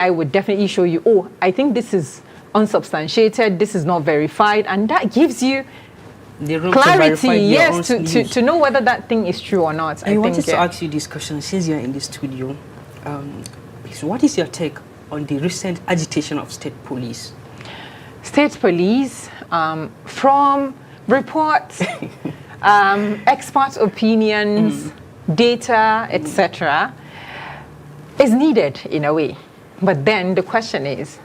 I would definitely show you, oh, I think this is unsubstantiated, this is not verified, and that gives you the room clarity, to yes, to know whether that thing is true or not. I wanted to ask you this question since you're in the studio. What is your take on the recent agitation of state police? State police, from reports, expert opinions, data, etc., is needed in a way. But then the question is,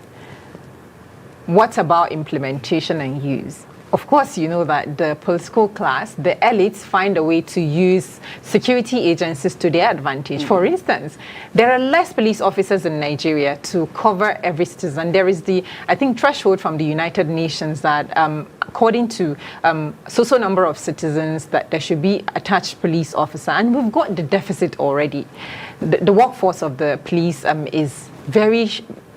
what about implementation and use? Of course, you know that the political class, the elites, find a way to use security agencies to their advantage. For instance, there are less police officers in Nigeria to cover every citizen. There is the, I think, threshold from the United Nations that according to so number of citizens that there should be attached police officer. And we've got the deficit already. The workforce of the police is very,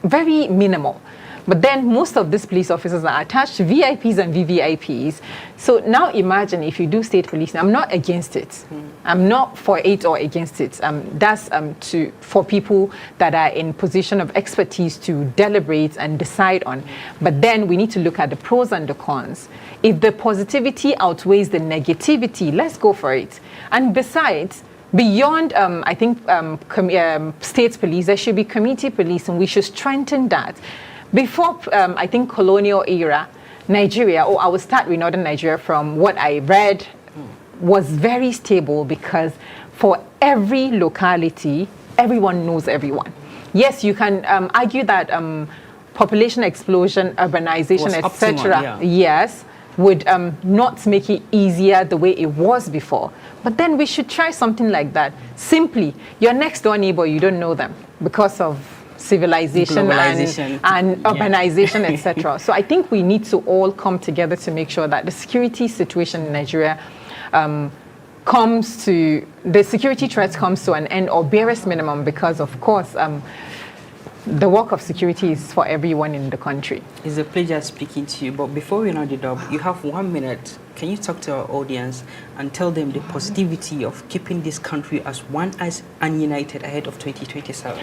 very minimal. But then most of these police officers are attached to VIPs and VVIPs. So now imagine if you do state policing. I'm not against it. I'm not for it or against it. That's for people that are in position of expertise to deliberate and decide on. But then we need to look at the pros and the cons. If the positivity outweighs the negativity, let's go for it. And besides, beyond, I think, state police, there should be community police, and we should strengthen that. Before, I think, colonial era, Nigeria, I will start with northern Nigeria from what I read, was very stable because for every locality, everyone knows everyone. Yes, you can argue that population explosion, urbanization, etc., yes, would not make it easier the way it was before. But then we should try something like that. Simply, your next door neighbor, you don't know them because of civilization and urbanization, etc. So I think we need to all come together to make sure that the security situation in Nigeria the security threat comes to an end or barest minimum, because of course the work of security is for everyone in the country. It's a pleasure speaking to you, but before we round it up, you have 1 minute. Can you talk to our audience and tell them the positivity of keeping this country as one and united ahead of 2027?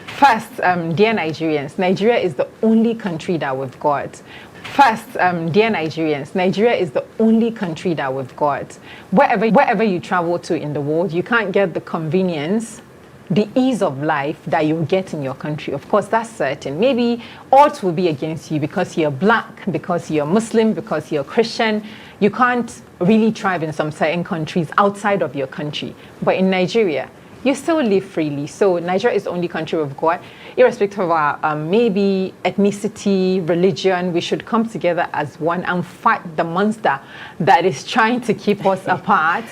First, dear Nigerians, Nigeria is the only country that we've got. First, dear Nigerians, Nigeria is the only country that we've got. Wherever you travel to in the world, you can't get the convenience, the ease of life that you get in your country. Of course, that's certain. Maybe odds will be against you because you're black, because you're Muslim, because you're Christian. You can't really thrive in some certain countries outside of your country. But in Nigeria, you still live freely. So Nigeria is the only country we've got. Irrespective of our maybe ethnicity, religion, we should come together as one and fight the monster that is trying to keep us apart.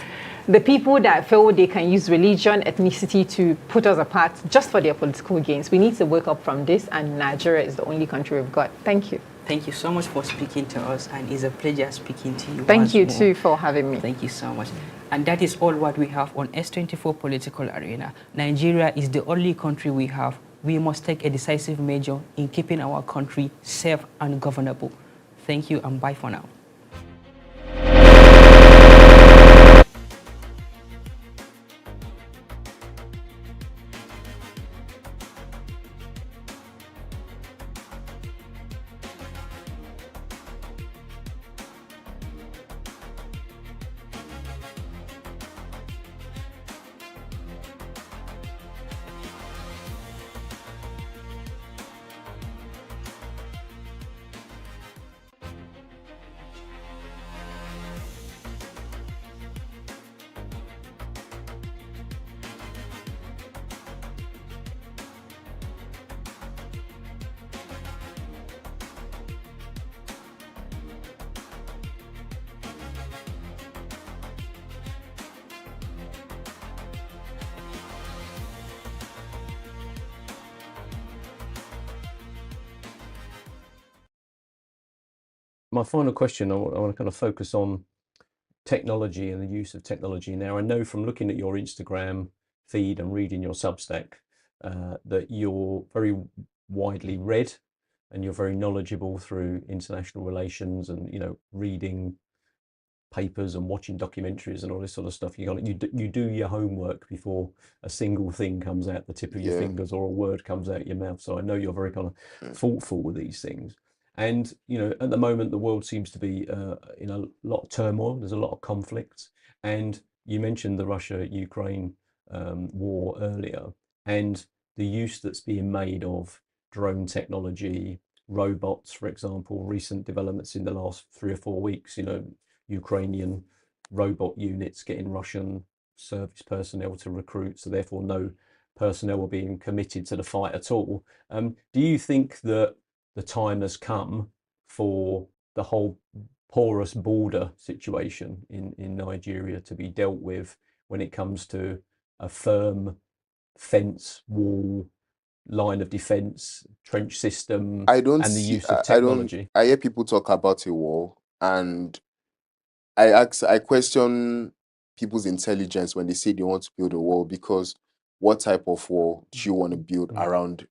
The people that feel they can use religion, ethnicity to put us apart just for their political gains. We need to wake up from this, and Nigeria is the only country we've got. Thank you. Thank you so much for speaking to us, and it's a pleasure speaking to you. Thank you too for having me. Thank you so much. And that is all what we have on S24 Political Arena. Nigeria is the only country we have. We must take a decisive measure in keeping our country safe and governable. Thank you, and bye for now. My final question, I want to kind of focus on technology and the use of technology. Now, I know from looking at your Instagram feed and reading your Substack that you're very widely read and you're very knowledgeable through international relations and, you know, reading papers and watching documentaries and all this sort of stuff. You do your homework before a single thing comes out the tip of your fingers or a word comes out your mouth. So I know you're very kind of thoughtful with these things. And at the moment, the world seems to be in a lot of turmoil. There's a lot of conflict, and you mentioned the Russia-Ukraine war earlier, and the use that's being made of drone technology, robots, for example, recent developments in the last 3 or 4 weeks, Ukrainian robot units getting Russian service personnel to recruit, so therefore no personnel were being committed to the fight at all. Do you think that the time has come for the whole porous border situation in Nigeria to be dealt with when it comes to a firm fence, wall, line of defense, trench system, I don't and the see. use of I don't. technology? I hear people talk about a wall, and I question people's intelligence when they say they want to build a wall, because what type of wall do you want to build around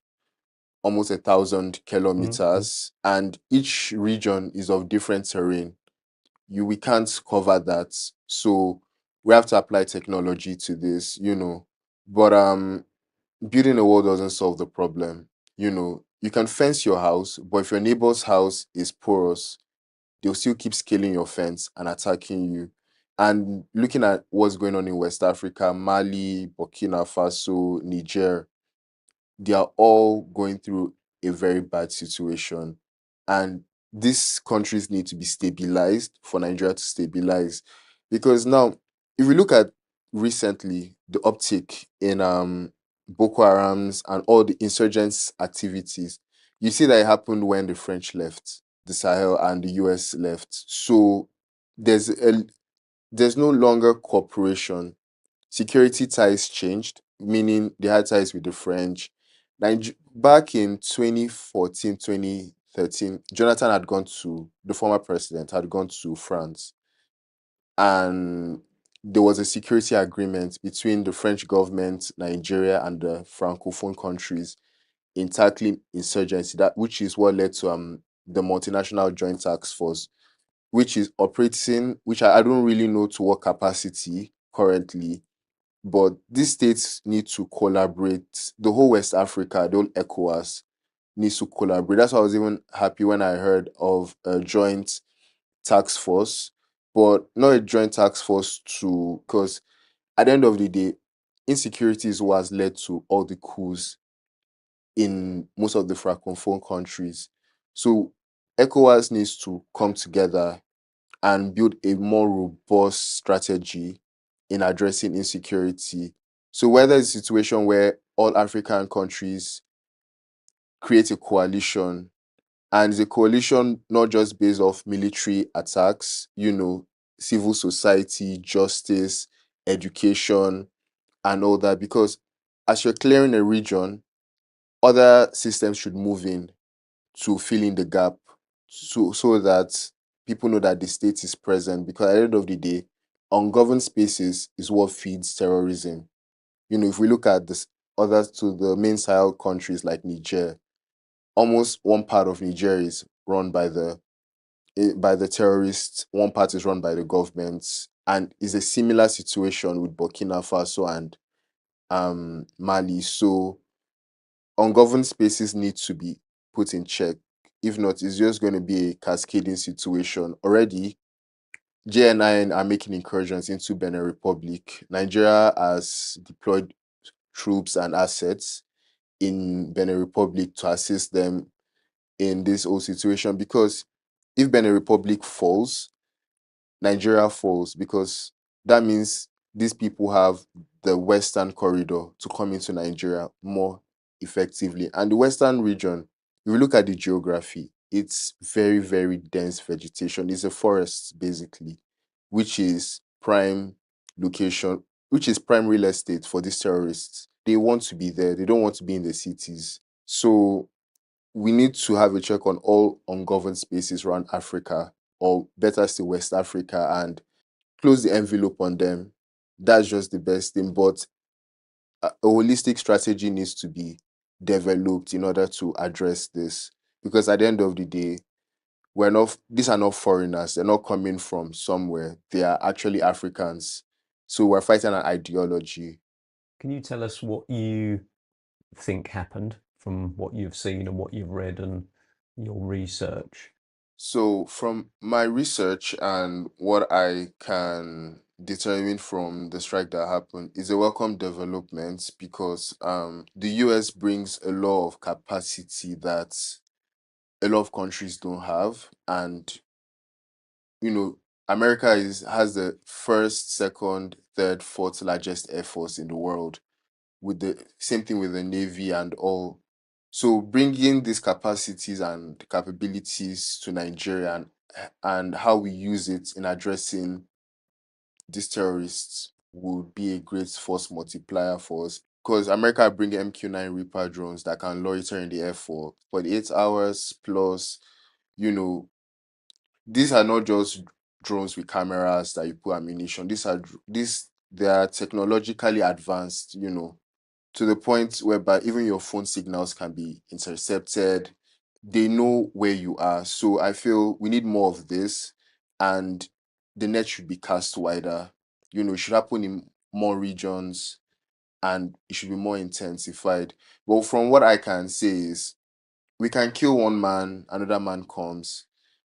almost 1,000 kilometers, and each region is of different terrain? We can't cover that, so we have to apply technology to this, But building a wall doesn't solve the problem. You can fence your house, but if your neighbor's house is porous, they'll still keep scaling your fence and attacking you. And looking at what's going on in West Africa, Mali, Burkina Faso, Niger, they are all going through a very bad situation. And these countries need to be stabilized for Nigeria to stabilize. Because now, if we look at recently the uptick in Boko Haram's and all the insurgents' activities, you see that it happened when the French left the Sahel and the US left. So there's no longer cooperation. Security ties changed, meaning they had ties with the French. Back in 2014, 2013, Jonathan had gone to, the former president had gone to France, and there was a security agreement between the French government, Nigeria, and the Francophone countries in tackling insurgency, which is what led to the multinational joint task force, which is operating, which I don't really know to what capacity currently, but these states need to collaborate. The whole West Africa, the whole ECOWAS needs to collaborate. That's why I was even happy when I heard of a joint task force, but not a joint task force because at the end of the day, insecurity is what has led to all the coups in most of the Francophone countries. So ECOWAS needs to come together and build a more robust strategy in addressing insecurity. So whether it's a situation where all African countries create a coalition, and it's a coalition not just based off military attacks, civil society, justice, education, and all that, because as you're clearing a region, other systems should move in to fill in the gap, so that people know that the state is present, because at the end of the day, ungoverned spaces is what feeds terrorism. If we look at this others to the main Sahel countries like Niger, almost one part of Niger is run by the terrorists, one part is run by the government, and is a similar situation with Burkina Faso and Mali. So ungoverned spaces need to be put in check. If not, it's just going to be a cascading situation. Already, JNI are making incursions into Benin Republic. Nigeria has deployed troops and assets in Benin Republic to assist them in this whole situation, because if Benin Republic falls, Nigeria falls, because that means these people have the Western corridor to come into Nigeria more effectively. And the Western region, if you look at the geography, it's very, very dense vegetation. It's a forest, basically, which is prime location, which is prime real estate for these terrorists. They want to be there. They don't want to be in the cities. So we need to have a check on all ungoverned spaces around Africa, or better still, West Africa, and close the envelope on them. That's just the best thing. But a holistic strategy needs to be developed in order to address this. Because at the end of the day, these are not foreigners. They're not coming from somewhere. They are actually Africans. So we're fighting an ideology. Can you tell us what you think happened from what you've seen and what you've read and your research? So from my research and what I can determine from the strike that happened is a welcome development because the US brings a lot of capacity that a lot of countries don't have. And, America has the first, second, third, fourth largest air force in the world, with the same thing with the Navy and all. So bringing these capacities and capabilities to Nigeria and how we use it in addressing these terrorists would be a great force multiplier for us. Because America bring MQ-9 Reaper drones that can loiter in the air for 48 hours plus, you know, these are not just drones with cameras that you put ammunition. They are technologically advanced, to the point whereby even your phone signals can be intercepted. They know where you are. So I feel we need more of this, and the net should be cast wider. It should happen in more regions and it should be more intensified. But from what I can say is we can kill one man, another man comes,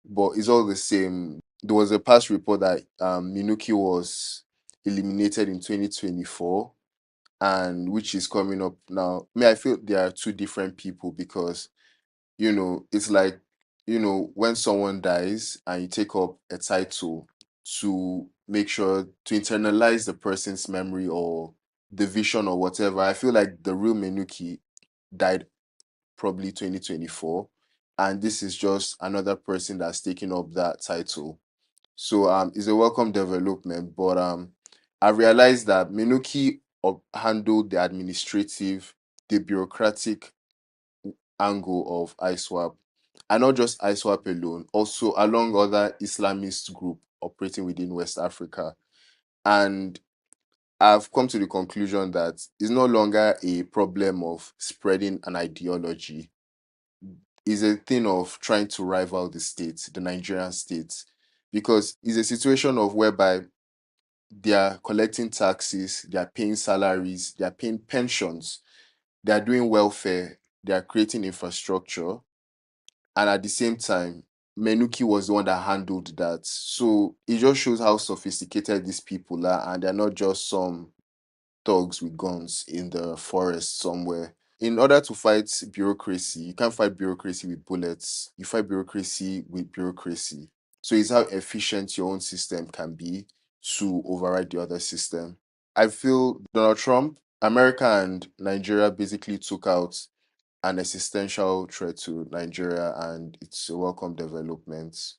but it's all the same. There was a past report that Minuki was eliminated in 2024, and which is coming up now. I feel there are two different people because, it's like, when someone dies and you take up a title to make sure to internalize the person's memory or the vision or whatever. I feel like the real Menuki died probably 2024, and this is just another person that's taking up that title. So it's a welcome development, but I realized that Minuki handled the bureaucratic angle of ISWAP, and not just ISWAP alone, also along other Islamist group operating within West Africa. And I've come to the conclusion that it's no longer a problem of spreading an ideology. It's a thing of trying to rival the state, the Nigerian state, because it's a situation of whereby they are collecting taxes, they are paying salaries, they are paying pensions, they are doing welfare, they are creating infrastructure, and at the same time, Menuki was the one that handled that. So it just shows how sophisticated these people are, and they're not just some thugs with guns in the forest somewhere. In order to fight bureaucracy, you can't fight bureaucracy with bullets. You fight bureaucracy with bureaucracy. So it's how efficient your own system can be to override the other system. I feel Donald Trump, America and Nigeria basically took out an existential threat to Nigeria, and it's a welcome development.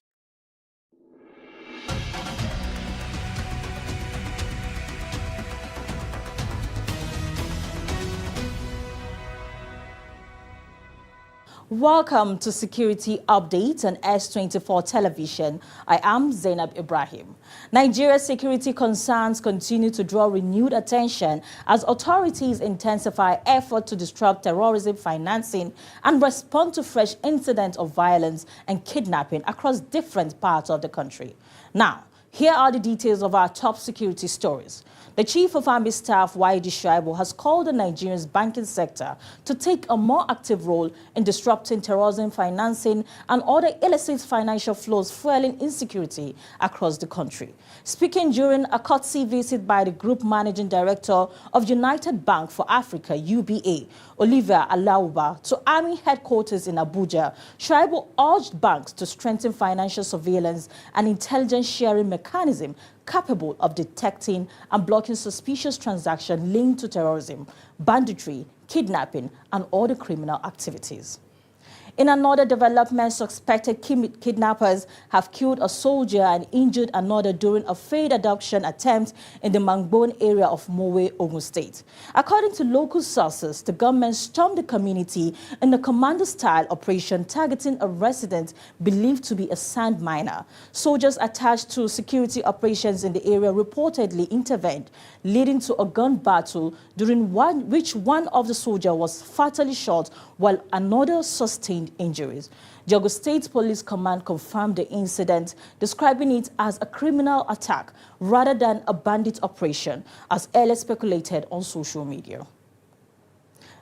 Welcome to Security Update on S24 Television. I am Zainab Ibrahim. Nigeria's security concerns continue to draw renewed attention as authorities intensify efforts to disrupt terrorism financing and respond to fresh incidents of violence and kidnapping across different parts of the country. Now, here are the details of our top security stories. The Chief of Army Staff, YD Shaibu, has called on Nigeria's banking sector to take a more active role in disrupting terrorism financing and other illicit financial flows fueling insecurity across the country. Speaking during a courtesy visit by the Group Managing Director of United Bank for Africa, UBA, Olivia Alauba, to Army headquarters in Abuja, Shaibu urged banks to strengthen financial surveillance and intelligence sharing mechanism capable of detecting and blocking suspicious transactions linked to terrorism, banditry, kidnapping, and other criminal activities. In another development, suspected kidnappers have killed a soldier and injured another during a failed abduction attempt in the Mangbon area of Mowe, Ogun State. According to local sources, the government stormed the community in a commando-style operation targeting a resident believed to be a sand miner. Soldiers attached to security operations in the area reportedly intervened, leading to a gun battle during which one of the soldiers was fatally shot while another sustained sustained injuries. The Ogun State Police Command confirmed the incident, describing it as a criminal attack rather than a bandit operation, as earlier speculated on social media.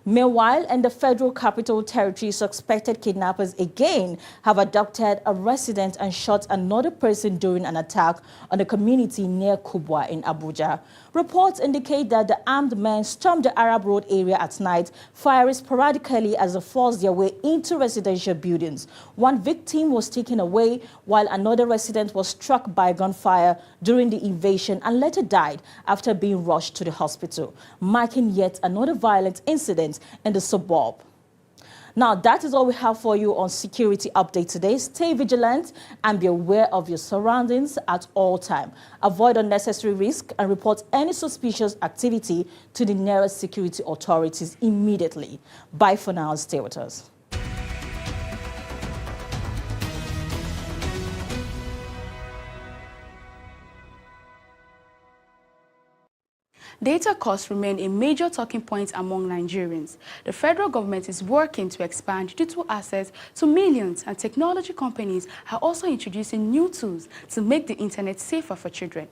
Meanwhile, in the Federal Capital Territory, suspected kidnappers again have abducted a resident and shot another person during an attack on a community near Kubwa in Abuja. Reports indicate that the armed men stormed the Arab Road area at night, firing sporadically as they forced their way into residential buildings. One victim was taken away, while another resident was struck by gunfire during the invasion and later died after being rushed to the hospital, marking yet another violent incident in the suburb. Now, that is all we have for you on Security Update today. Stay vigilant and be aware of your surroundings at all times. Avoid unnecessary risk and report any suspicious activity to the nearest security authorities immediately. Bye for now and stay with us. Data costs remain a major talking point among Nigerians. The federal government is working to expand digital access to millions, and technology companies are also introducing new tools to make the internet safer for children.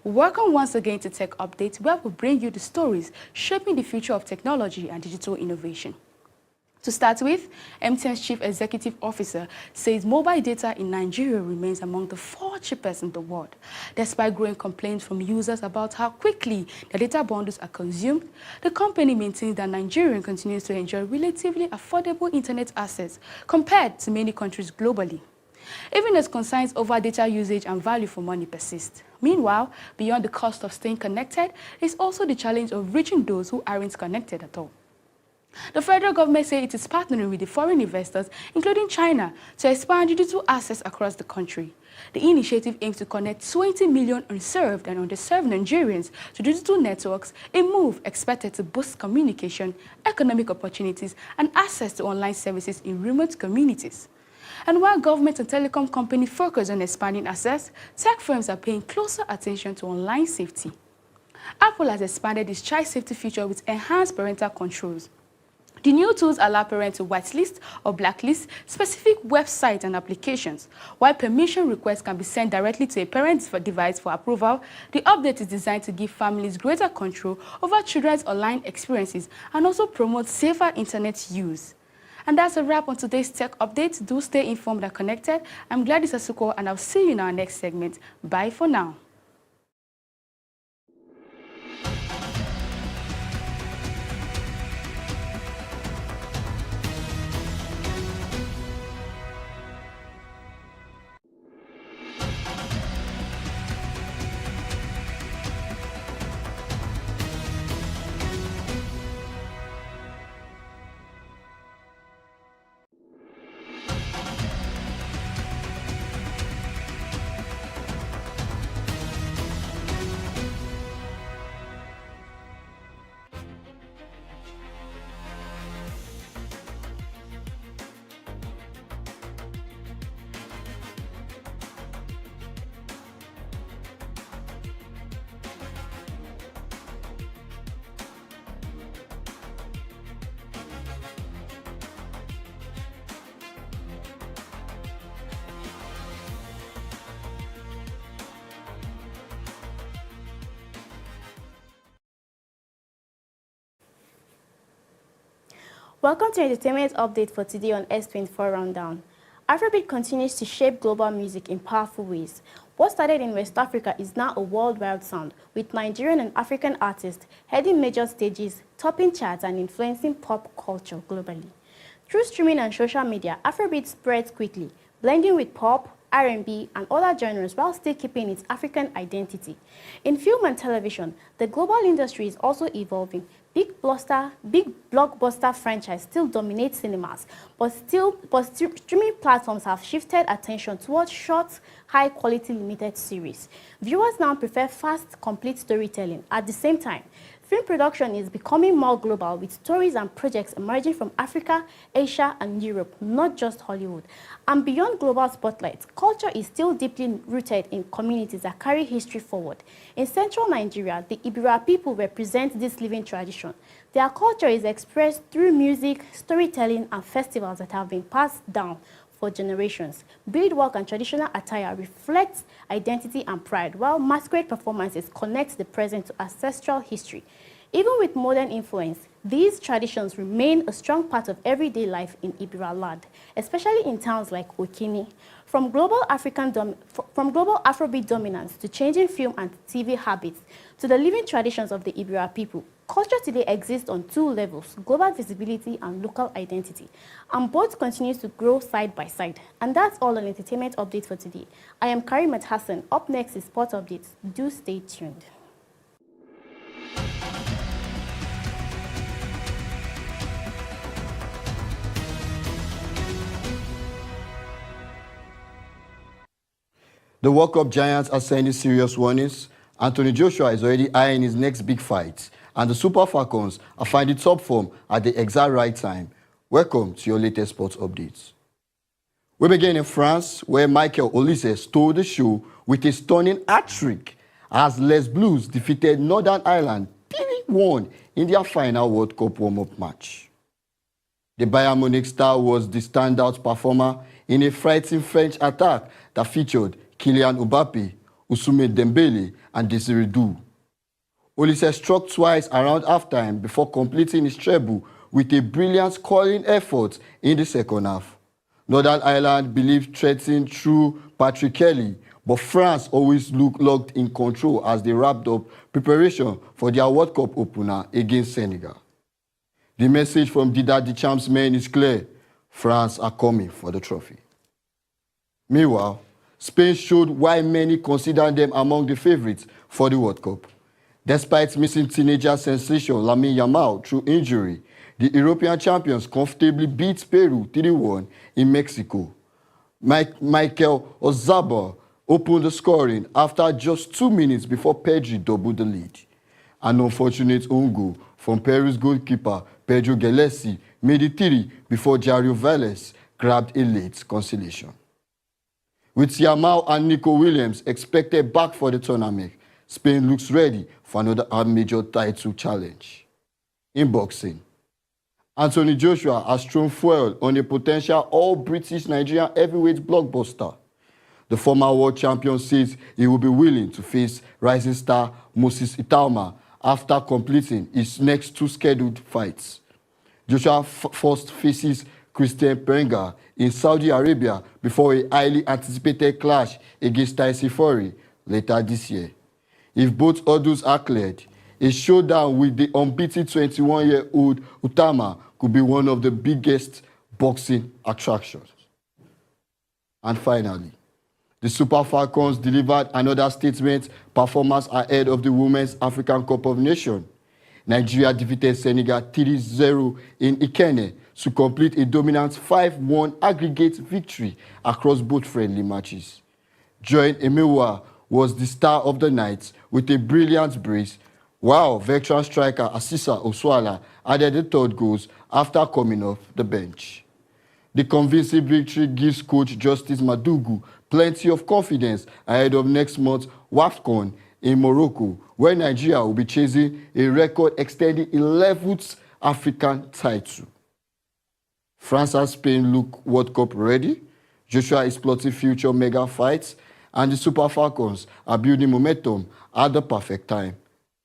Welcome once again to Tech Update, where we bring you the stories shaping the future of technology and digital innovation. To start with, MTN's Chief Executive Officer says mobile data in Nigeria remains among the 4 cheapest in the world. Despite growing complaints from users about how quickly the data bundles are consumed, the company maintains that Nigeria continues to enjoy relatively affordable internet access compared to many countries globally, even as concerns over data usage and value for money persist. Meanwhile, beyond the cost of staying connected, is also the challenge of reaching those who aren't connected at all. The federal government says it is partnering with the foreign investors, including China, to expand digital access across the country. The initiative aims to connect 20 million unserved and underserved Nigerians to digital networks, a move expected to boost communication, economic opportunities, and access to online services in remote communities. And while government and telecom companies focus on expanding access, tech firms are paying closer attention to online safety. Apple has expanded its child safety feature with enhanced parental controls. The new tools allow parents to whitelist or blacklist specific websites and applications. While permission requests can be sent directly to a parent's device for approval, the update is designed to give families greater control over children's online experiences and also promote safer internet use. And that's a wrap on today's Tech Update. Do stay informed and connected. I'm Gladys Asuko, and I'll see you in our next segment. Bye for now. Welcome to Entertainment Update for today on S24 Rundown. Afrobeat continues to shape global music in powerful ways. What started in West Africa is now a worldwide sound, with Nigerian and African artists heading major stages, topping charts and influencing pop culture globally. Through streaming and social media, Afrobeat spreads quickly, blending with pop, R&B, and other genres while still keeping its African identity. In film and television, the global industry is also evolving. Big blockbuster franchise still dominate cinemas, but streaming platforms have shifted attention towards short, high-quality limited series. Viewers now prefer fast, complete storytelling. At the same time, film production is becoming more global, with stories and projects emerging from Africa, Asia, and Europe, not just Hollywood. And beyond global spotlights, culture is still deeply rooted in communities that carry history forward. In central Nigeria, the Ibira people represent this living tradition. Their culture is expressed through music, storytelling, and festivals that have been passed down for generations. Beadwork and traditional attire reflects identity and pride, while masquerade performances connect the present to ancestral history. Even with modern influence, these traditions remain a strong part of everyday life in Ibira land, especially in towns like Okini. From global Afrobeat dominance to changing film and TV habits to the living traditions of the Ibira people, culture today exists on two levels: global visibility and local identity. And both continues to grow side by side. And that's all on Entertainment Update for today. I am Karimat Hassan. Up next is Sport Updates. Do stay tuned. The World Cup giants are sending serious warnings. Anthony Joshua is already eyeing his next big fight, and the Super Falcons are finding top form at the exact right time. Welcome to your latest sports updates. We begin in France, where Michael Olise stole the show with a stunning hat-trick as Les Blues defeated Northern Ireland 3-1 in their final World Cup warm-up match. The Bayern Munich star was the standout performer in a frightening French attack that featured Kylian Mbappe, Ousmane Dembele, and Desiree Dou. Olise struck twice around halftime before completing his treble with a brilliant scoring effort in the second half. Northern Ireland believed threatened through Patrick Kelly, but France always looked locked in control as they wrapped up preparation for their World Cup opener against Senegal. The message from Didier Deschamps' men is clear: France are coming for the trophy. Meanwhile, Spain showed why many consider them among the favorites for the World Cup. Despite missing teenager sensation Lamine Yamal through injury, the European champions comfortably beat Peru 3-1 in Mexico. Michael Oyarzabal opened the scoring after just 2 minutes before Pedri doubled the lead. An unfortunate own goal from Peru's goalkeeper Pedro Gallesi made it 3 before Jairo Velez grabbed a late consolation. With Yamal and Nico Williams expected back for the tournament, Spain looks ready for another major title challenge. In boxing, Anthony Joshua has thrown fuel on a potential all-British Nigerian heavyweight blockbuster. The former world champion says he will be willing to face rising star Moses Itauma after completing his next 2 scheduled fights. Joshua first faces Christian Perenga in Saudi Arabia before a highly anticipated clash against Tyson Fury later this year. If both hurdles are cleared, a showdown with the unbeaten 21-year-old Utama could be one of the biggest boxing attractions. And finally, the Super Falcons delivered another statement performance ahead of the Women's African Cup of Nations. Nigeria defeated Senegal 3-0 in Ikenne to complete a dominant 5-1 aggregate victory across both friendly matches. Joy Emewa was the star of the night with a brilliant brace, while veteran striker Asisa Oswala added the 3rd goals after coming off the bench. The convincing victory gives coach Justice Madugu plenty of confidence ahead of next month's WAFCON in Morocco, where Nigeria will be chasing a record-extending 11th African title. France and Spain look World Cup ready. Joshua is plotting future mega fights, and the Super Falcons are building momentum at the perfect time.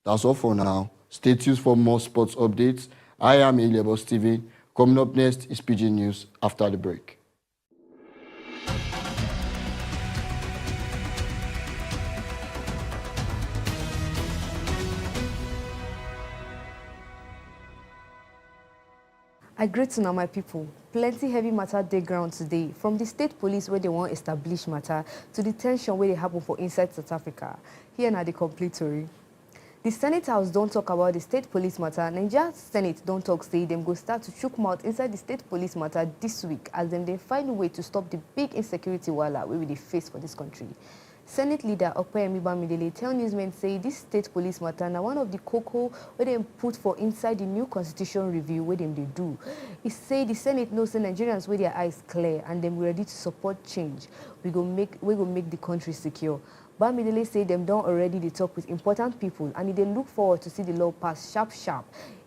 That's all for now. Stay tuned for more sports updates. I am Eliabos Steven. Coming up next is PG News after the break. I greet una my people. Plenty heavy matter dey ground today, from the state police where they want establish matter to the tension where they happen for inside South Africa. Here now the complete story. The Senate House don't talk about the state police matter. Nigeria Senate don't talk say them go start to chook mouth inside the state police matter this week as them they find a way to stop the big insecurity wala we will face for this country. Senate leader Opeyemi Bamidele tell newsmen say this state police matter now one of the cocoa where they put for inside the new constitution review where them they do. He say the Senate knows the Nigerians with their eyes clear and them ready to support change. We go make the country secure. Bamidele say them don't already they talk with important people and they look forward to see the law pass sharp.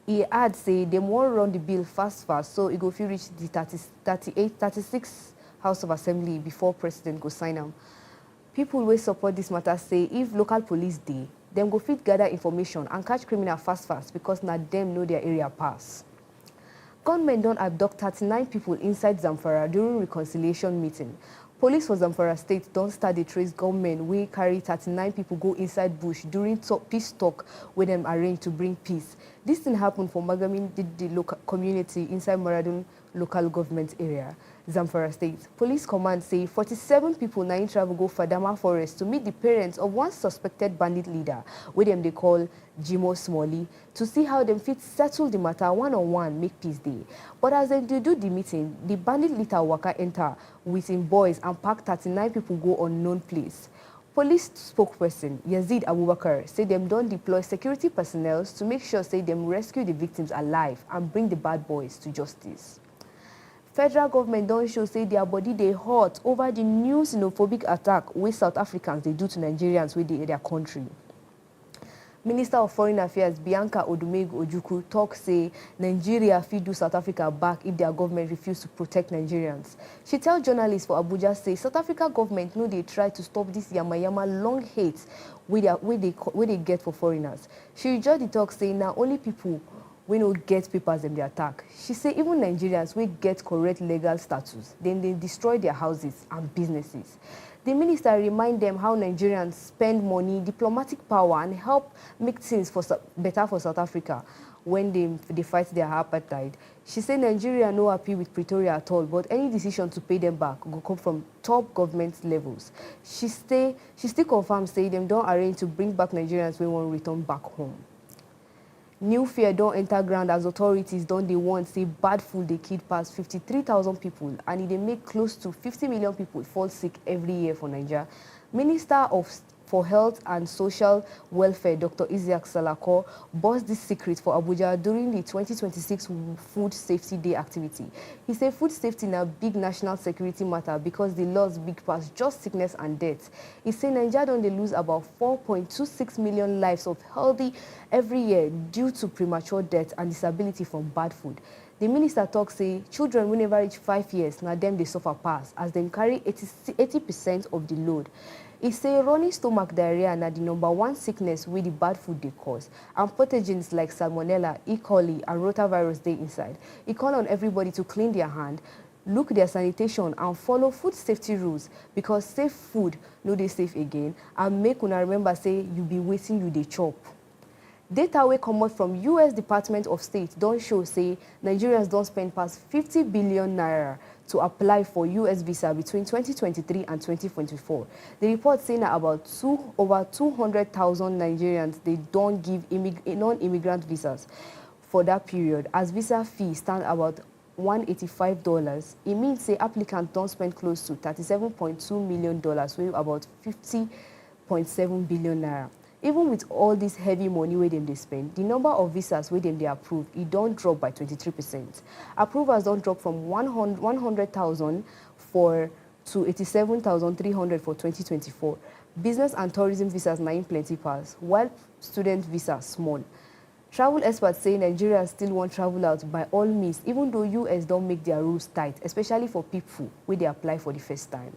He adds say dem wan run the bill fast so e go fit reach the 36 House of Assembly before President go sign am. People wey support this matter say if local police dey, dem go fit gather information and catch criminal fast because na dem know their area pass. Gunmen don abduct 39 people inside Zamfara during reconciliation meeting. Police for Zamfara State don start dey trace gunmen wey carry 39 people go inside bush during peace talk wey dem arrange to bring peace. This thing happen for Magamin Didi local community inside Maradun local government area, Zamfara State. Police command say 47 people na travel go Fadama Forest to meet the parents of one suspected bandit leader wey dem dey call Jimo Smalley to see how dem fit settle the matter one-on-one make peace dey. But as dem dey do the meeting, the bandit leader waka enter with him boys and pack 39 people go unknown place. Police spokesperson Yazid Abubakar say dem don deploy security personnel to make sure say dem rescue the victims alive and bring the bad boys to justice. Federal government don show say their body dey hot over the new xenophobic attack wey South Africans dey do to Nigerians wey dey in their country. Minister of Foreign Affairs Bianca Odumegu Ojukwu talk say Nigeria fit do South Africa back if their government refuse to protect Nigerians. She tell journalists for Abuja say South Africa government no dey try to stop this yamayama long hate wey they get for foreigners. She just dey talk say na only people wey no get papers dem dey attack. She say even Nigerians wey get correct legal status, then they destroy their houses and businesses. The minister remind them how Nigerians spend money, diplomatic power, and help make things better for South Africa when they fight their apartheid. She said Nigeria no happy with Pretoria at all, but any decision to pay them back will come from top government levels. She still confirms say them don't arrange to bring back Nigerians when one return back home. New fear don't enter ground as authorities don't they want say bad food they kill past 53,000 people and they make close to 50 million people fall sick every year for Nigeria. Minister for Health and Social Welfare, Dr. Isiaq Salako, burst this secret for Abuja during the 2026 Food Safety Day activity. He said food safety is a big national security matter because the laws big past just sickness and death. He said Nigeria don't they lose about 4.26 million lives of healthy every year due to premature death and disability from bad food. The minister talks say children will never reach 5 years, now them they suffer pass as they carry 80% of the load. He say running stomach diarrhea na the #1 sickness with the bad food they cause, and pathogens like salmonella, E. coli, and rotavirus they inside. He call on everybody to clean their hand, look their sanitation, and follow food safety rules because safe food no they safe again, and make una remember say you be waiting you they chop. Data wey comot from US Department of State don't show say Nigerians don't spend past 50 billion naira to apply for US visa between 2023 and 2024. The report say na about over 200,000 Nigerians they don't give non-immigrant visas for that period, as visa fee stand about $185. It means say applicants don't spend close to $37.2 million, with about 50.7 billion naira. Even with all this heavy money where they spend, the number of visas where they approve, it don't drop by 23%. Approvals don't drop from 100,000 to 87,300 for 2024. Business and tourism visas na in plenty pass, while student visas small. Travel experts say Nigeria still want travel out by all means, even though US don't make their rules tight, especially for people where they apply for the first time.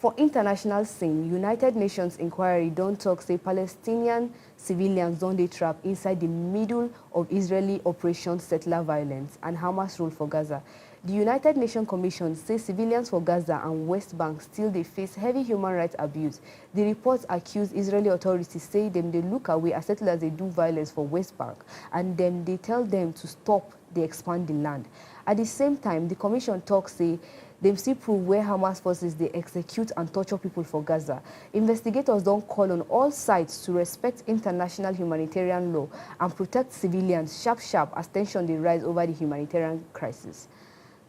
For international scene, United Nations inquiry don't talk say Palestinian civilians don't they trap inside the middle of Israeli Operation Settler violence and Hamas rule for Gaza. The United Nations Commission says civilians for Gaza and West Bank still they face heavy human rights abuse. The reports accuse Israeli authorities say them they look away as settlers they do violence for West Bank, and then they tell them to stop they expand the land. At the same time, the commission talks say they still prove where Hamas forces they execute and torture people for Gaza. Investigators don't call on all sides to respect international humanitarian law and protect civilians sharp as tension they rise over the humanitarian crisis.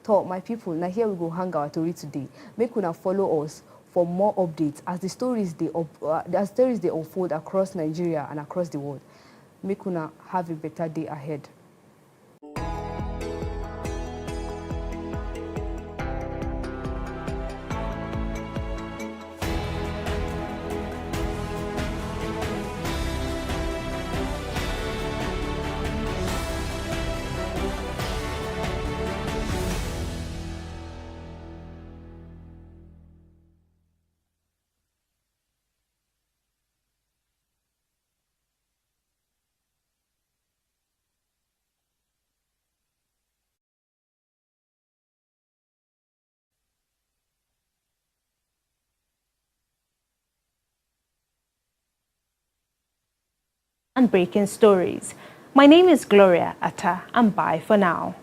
So, my people, now here we go hang our story today. Make una follow us for more updates as the stories they unfold across Nigeria and across the world. Make una have a better day ahead. and breaking stories. My name is Gloria Atta, and bye for now.